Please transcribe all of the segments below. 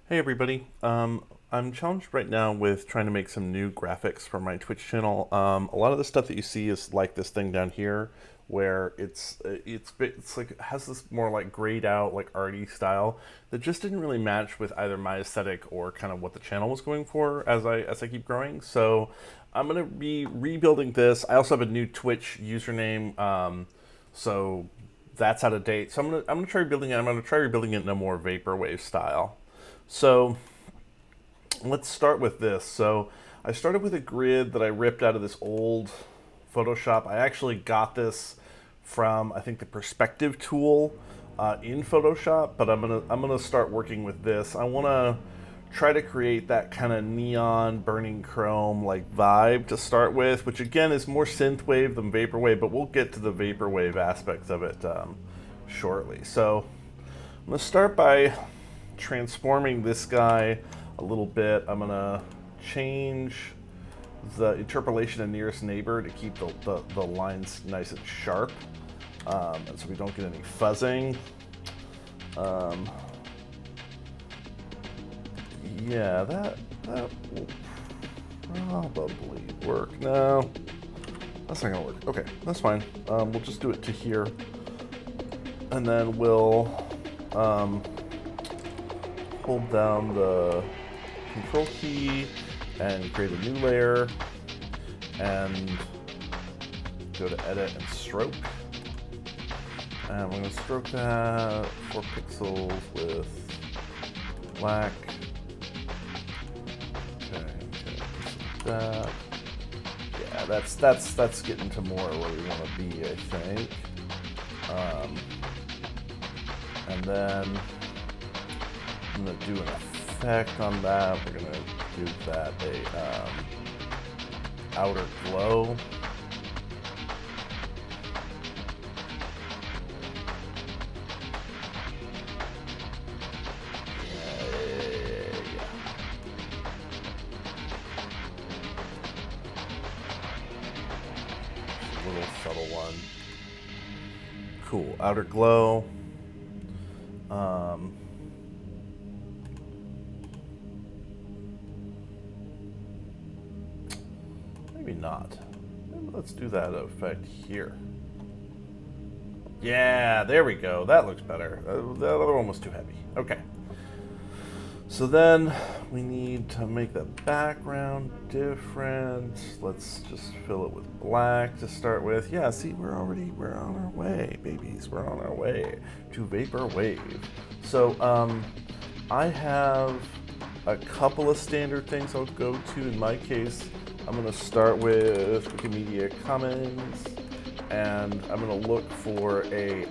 Hey everybody. I'm challenged right now with trying to make some new graphics for my Twitch channel. A lot of the stuff that you see is like this thing down here, where it's like it has this more like grayed out, like arty style that just didn't really match with either my aesthetic or kind of what the channel was going for as I keep growing. So I'm gonna be rebuilding this. I also have a new Twitch username, so that's out of date. So I'm gonna try rebuilding it. I'm gonna try rebuilding it in a more vaporwave style. So let's start with this. So I started with a grid that I ripped out of this old Photoshop. I actually got this from, I think, the perspective tool in Photoshop, but I'm gonna start working with this. I want to try to create that kind of neon burning chrome like vibe to start with, which again is more synthwave than vaporwave, but we'll get to the vaporwave aspects of it shortly. So I'm gonna start by transforming this guy a little bit. I'm gonna change the interpolation of nearest neighbor to keep the lines nice and sharp, and so we don't get any fuzzing. Um, yeah, that will probably work. No, that's not gonna work. Okay, that's fine. We'll just do it to here, and then we'll hold down the control key and create a new layer and go to edit and stroke. And we're going to stroke that 4 pixels with black. Okay, just like that. Yeah, that's getting to more where we want to be, I think. And then I'm going to do an effect on that. We're going to give that a outer glow. A little subtle one. Cool. Outer glow. Maybe not. Maybe let's do that effect here. Yeah, there we go. That looks better. The other one was too heavy. Okay. So then we need to make the background different. Let's just fill it with black to start with. Yeah, see, we're on our way, babies. We're on our way to Vaporwave. So I have a couple of standard things I'll go to. In my case, I'm going to start with Wikimedia Commons, and I'm going to look for a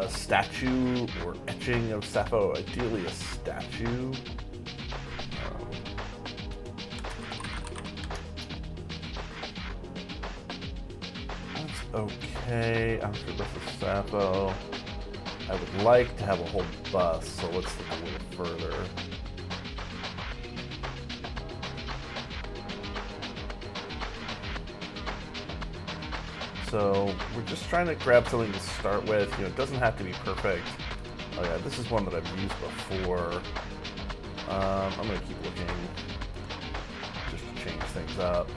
statue or etching of Sappho, ideally a statue. That's okay. After this is Sappho. I would like to have a whole bust, so let's look a little further. So we're just trying to grab something to start with. You know, it doesn't have to be perfect. Oh yeah, this is one that I've used before. I'm gonna keep looking just to change things up.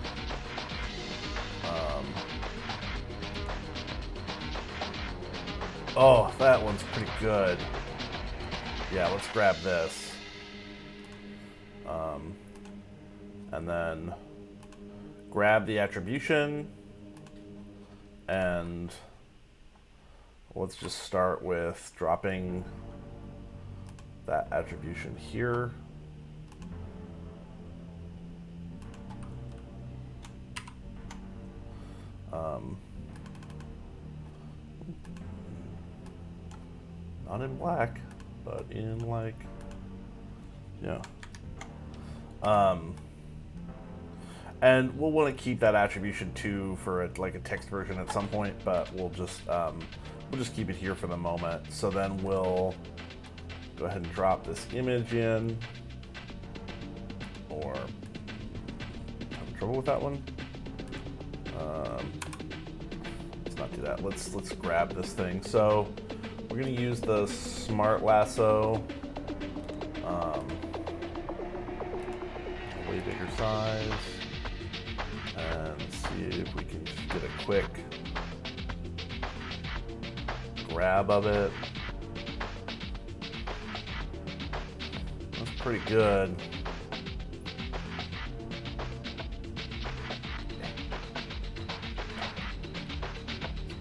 Oh, that one's pretty good. Yeah, let's grab this. And then grab the attribution. And let's just start with dropping that attribution here. Not in black, but in like, yeah. And we'll want to keep that attribution too for like a text version at some point, but we'll just keep it here for the moment. So then we'll go ahead and drop this image in, or having trouble with that one. It's not do that. Let's grab this thing. So we're gonna use the smart lasso. Way bigger size, and see if we can just get a quick grab of it. That's pretty good.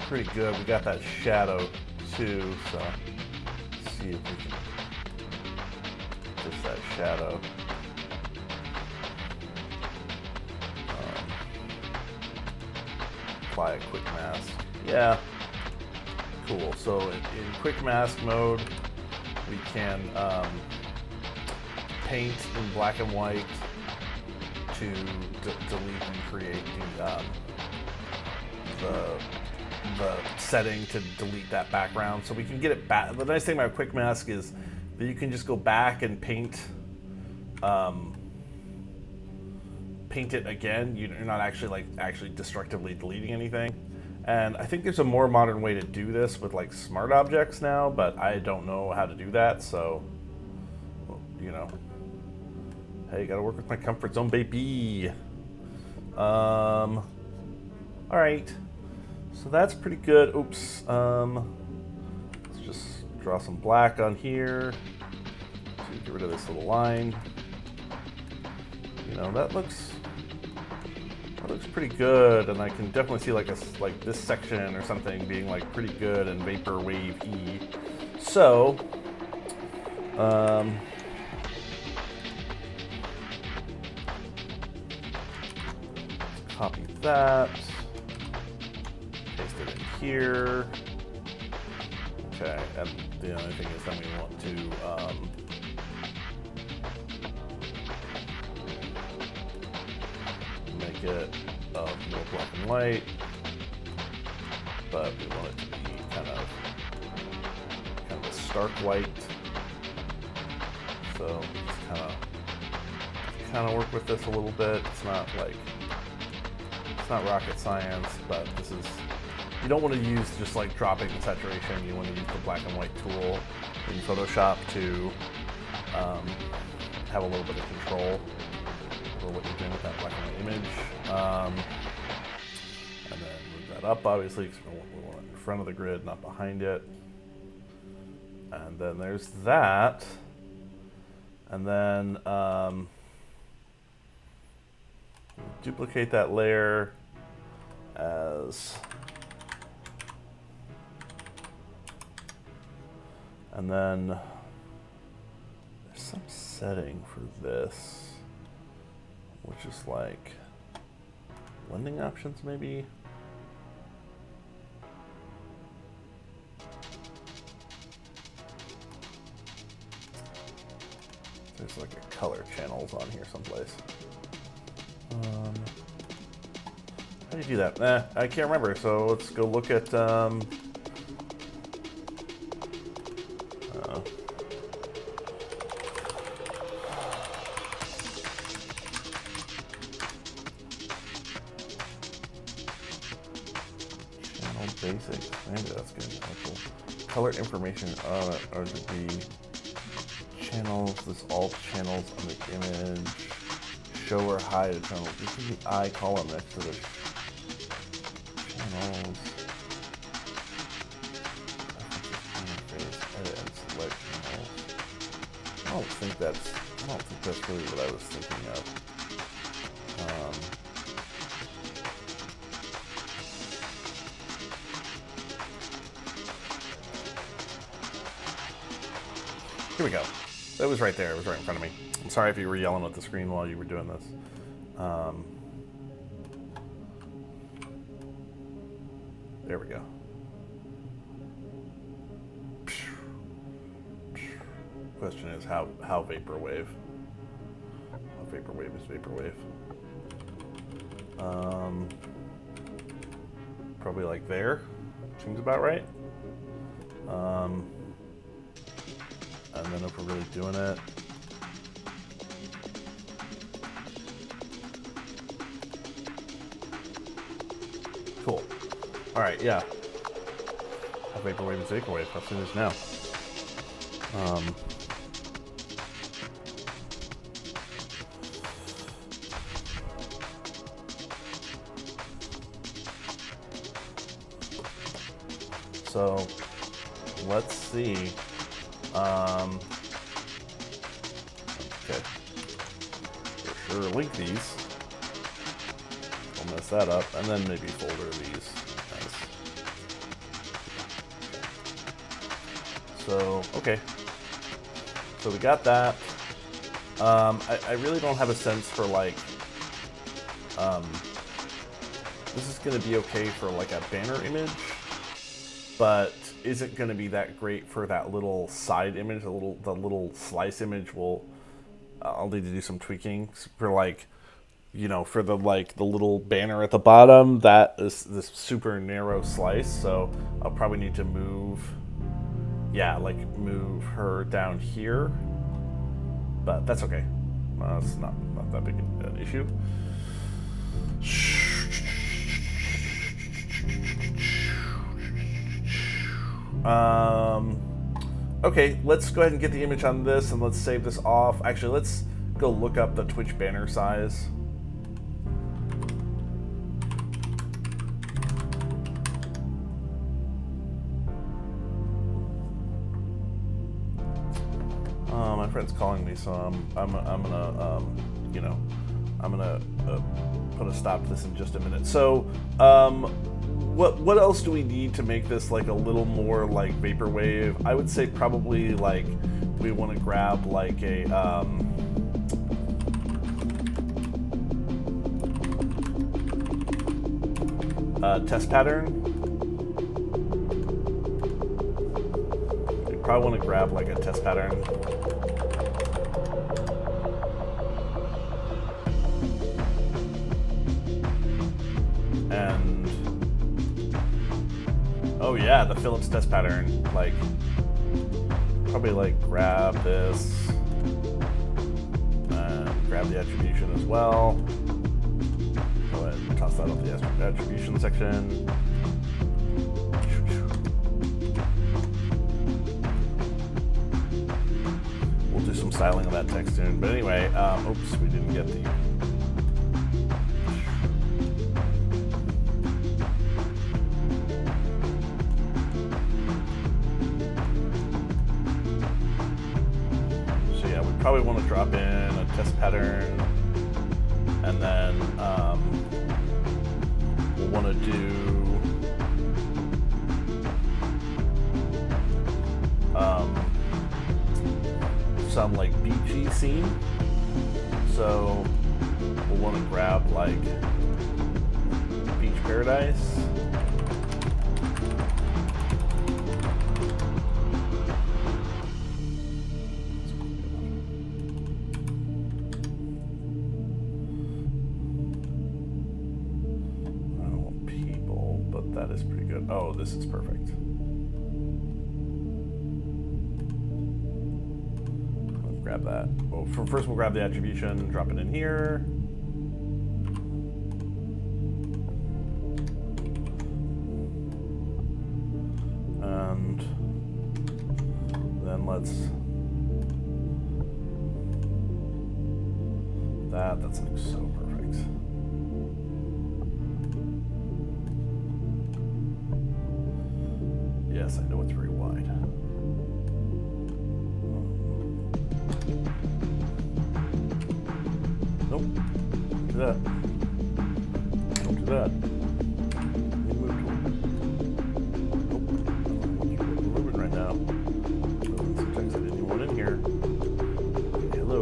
Pretty good. We got that shadow too, so let's see if we can just that shadow. Apply a quick mask. Yeah. Cool. So in quick mask mode, we can paint in black and white to delete and create the setting to delete that background. So we can get it back. The nice thing about quick mask is that you can just go back and paint it again. You're not actually destructively deleting anything. And I think there's a more modern way to do this with like smart objects now, but I don't know how to do that. So, you know, hey, gotta work with my comfort zone, baby. All right. So that's pretty good. Oops. Let's just draw some black on here to get rid of this little line. You know, that looks pretty good, and I can definitely see like this section or something being like pretty good and Vaporwave-y. So, copy that, paste it in here. Okay, and the only thing is then we want to make it more black and white, but we want it to be kind of a stark white. So just kind of work with this a little bit. It's not rocket science, but this is, you don't want to use just like dropping the saturation. You want to use the black and white tool in Photoshop to have a little bit of control over what you're doing with that black and white image. And then move that up, obviously, because we want it in front of the grid, not behind it. And then there's that. And then duplicate that layer as, and then there's some setting for this, which is like blending options maybe. There's like a color channels on here someplace. How do you do that? I can't remember, so let's go look at basics. Maybe that's good. Helpful. Color information RGB channels. This all channels on the image. Show or hide a channel. This is the I column next to the channels. Edit and select channels. I don't think that's really what I was thinking of. Here we go. It was right there. It was right in front of me. I'm sorry if you were yelling at the screen while you were doing this. There we go. Question is how Vaporwave. How Vaporwave is Vaporwave. Probably like there. Seems about right. And then if we're really doing it, cool. All right, yeah. Vaporwave is Vaporwave. How soon is now? So let's see. Okay. For sure, link these. I'll mess that up, and then maybe folder these. Nice. So, okay. So we got that. I really don't have a sense for like, this is going to be okay for like a banner image, but isn't going to be that great for that little side image. The little slice image will, I'll need to do some tweaking for like, you know, for the little banner at the bottom. That is this super narrow slice, so I'll probably need to move, yeah, like move her down here. But that's okay. It's not that big an issue. Okay, let's go ahead and get the image on this, and let's save this off. Actually, let's go look up the Twitch banner size. My friend's calling me, so I'm gonna you know, I'm gonna put a stop to this in just a minute. So what else do we need to make this like a little more like Vaporwave? I would say probably like we want to grab like a test pattern. We probably want to grab like a test pattern. And oh yeah, the Phillips test pattern. Like probably like grab this and grab the attribution as well. Go ahead and toss that off the attribution section. We'll do some styling of that text soon. But anyway, oops, we didn't get the. Probably want to drop in a test pattern, and then we'll want to do some like beachy scene. So we'll want to grab like Beach Paradise. That is pretty good. Oh, this is perfect. Let's grab that. Well, first we'll grab the attribution, drop it in here. And then let's that's like so perfect. Yes, I know it's very wide. Nope. Don't do that. Don't do that. Nope. I'm moving right now. Sometimes I didn't even want in here. Hello.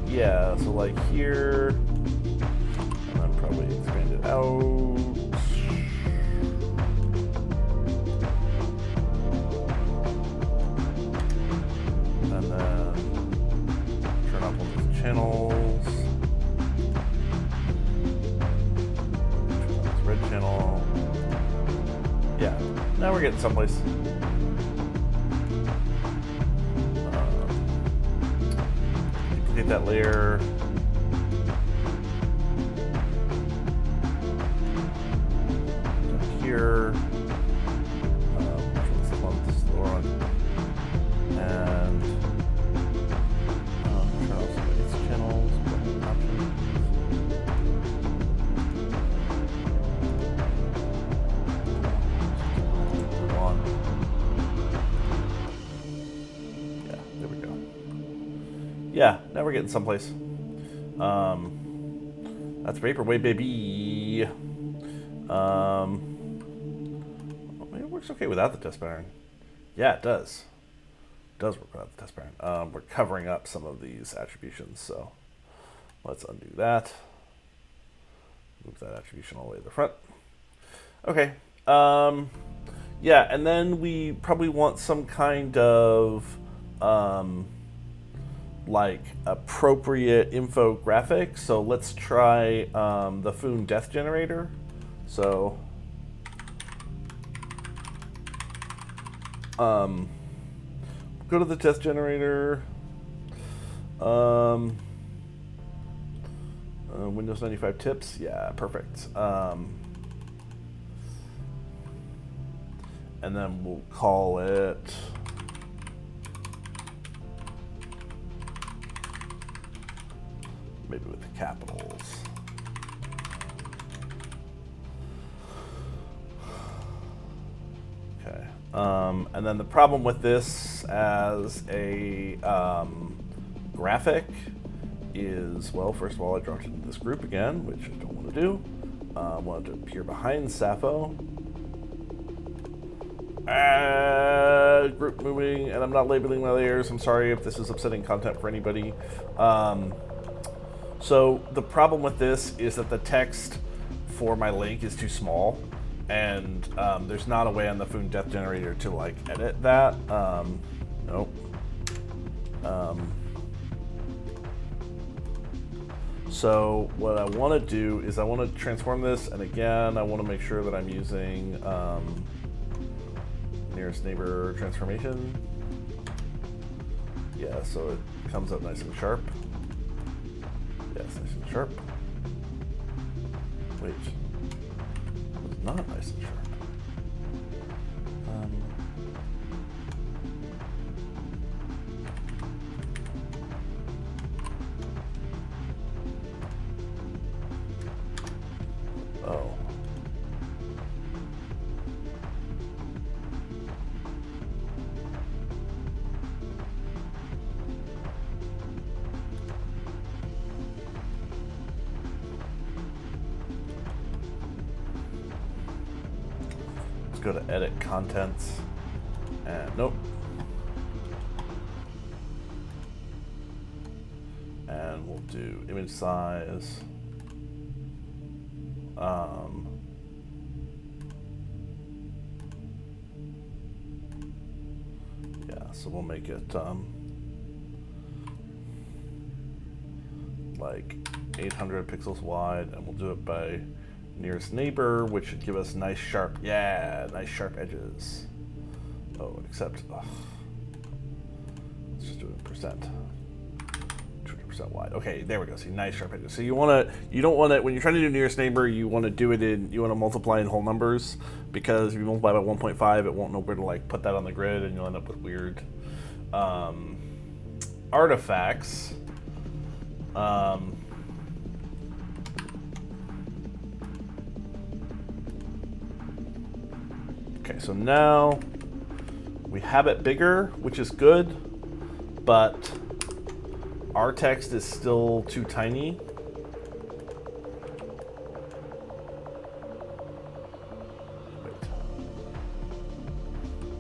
Yeah, so like here, and then probably expand it out. And then turn up one of the channels. we're getting someplace. Duplicate that layer. Here. Which one's the one? This is the lower one. And turn off some of these channels. Options. On. Yeah, there we go. Yeah, now we're getting someplace. That's Vaporwave, baby. It works okay without the test pattern. Yeah, it does. It does work without the test pattern. We're covering up some of these attributions, so let's undo that. Move that attribution all the way to the front. Okay. Yeah, and then we probably want some kind of like appropriate infographic. So let's try the Foon death generator. So go to the death generator. Windows 95 tips. Yeah, perfect. And then we'll call it maybe with the capitals. Okay. And then the problem with this as a graphic is, well, first of all, I dropped it into this group again, which I don't want to do. I want it to appear behind Sappho. Group moving, and I'm not labeling my layers. I'm sorry if this is upsetting content for anybody. So the problem with this is that the text for my link is too small, and there's not a way on the Foon Death Generator to like edit that. Nope. So what I want to do is I want to transform this, and again, I want to make sure that I'm using nearest neighbor transformation. Yeah, so it comes up nice and sharp. Yes, nice and sharp. Wait, it's not nice and sharp. Oh. Go to edit contents, and nope. And we'll do image size. Yeah, so we'll make it like 800 pixels wide, and we'll do it by nearest neighbor, which should give us nice sharp, yeah, nice sharp edges. Oh, except, let's just do it in percent. 200% wide. Okay, there we go. See, nice sharp edges. So you don't want to, when you're trying to do nearest neighbor, you want to do it in, you want to multiply in whole numbers, because if you multiply by 1.5, it won't know where to like put that on the grid, and you'll end up with weird artifacts. Okay, so now we have it bigger, which is good, but our text is still too tiny. Wait.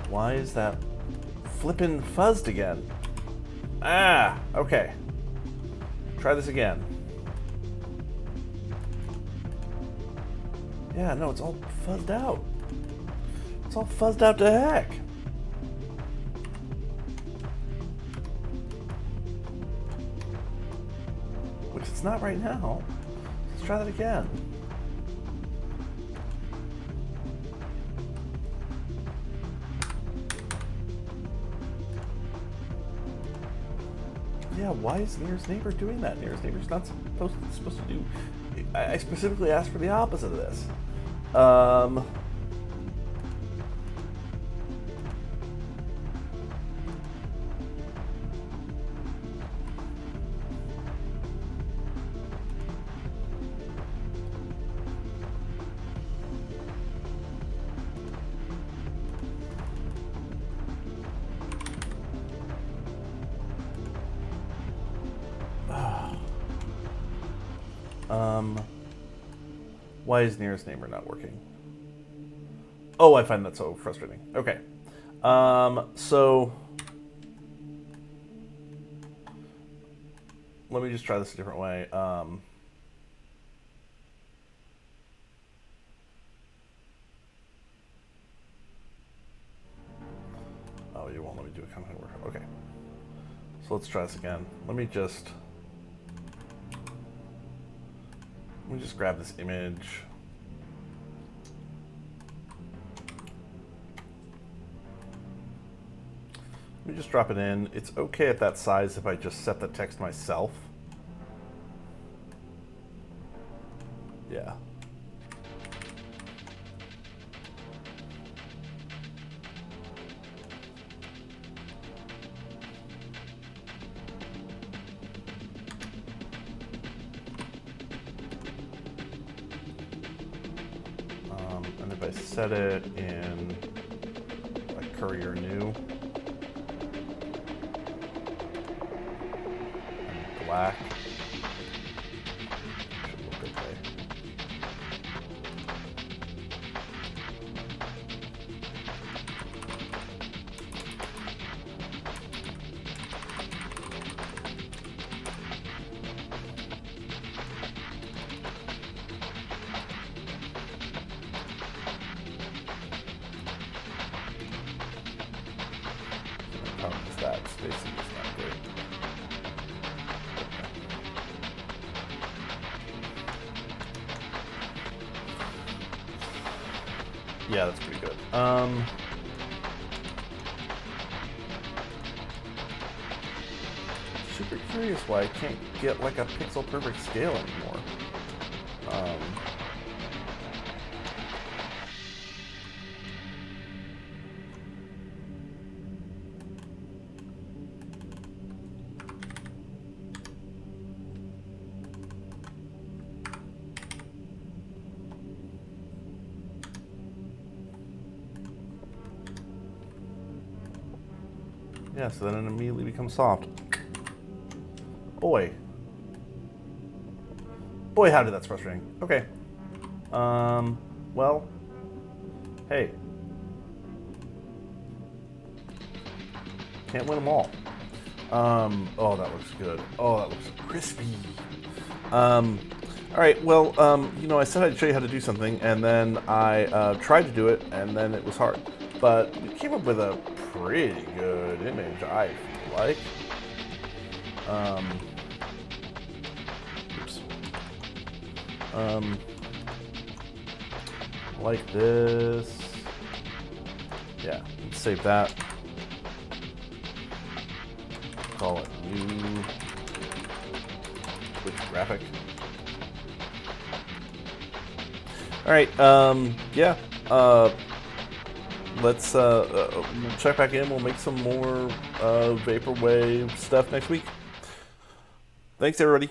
Why is that flippin' fuzzed again? Ah, okay. Try this again. Yeah, no, it's all fuzzed out. It's all fuzzed out to heck. Which it's not right now. Let's try that again. yeah, why is nearest neighbor doing that? Nearest neighbor's not supposed to do. I specifically asked for the opposite of this. Why is nearest neighbor not working? Oh, I find that so frustrating. Okay. So let me just try this a different way. Oh, you won't let me do a content work. Okay. So let's try this again. Let me just grab this image. Let me just drop it in. It's okay at that size if I just set the text myself. Yeah. And if I set it in like Courier New and black, should look okay. That spacing is not great. Yeah, that's pretty good. Super curious why I can't get like a pixel perfect scale anymore. Yeah, so then it immediately becomes soft. Boy, how did that's frustrating. Okay. Well, hey. Can't win them all. Oh, that looks good. Oh, that looks crispy. All right, well, I said I'd show you how to do something, and then I tried to do it, and then it was hard. But we came up with a pretty good image, I feel like. Oops. Like this. Yeah, let's save that. Call it new Twitch graphic. All right, yeah. Let's we'll check back in. We'll make some more Vaporwave stuff next week. Thanks, everybody.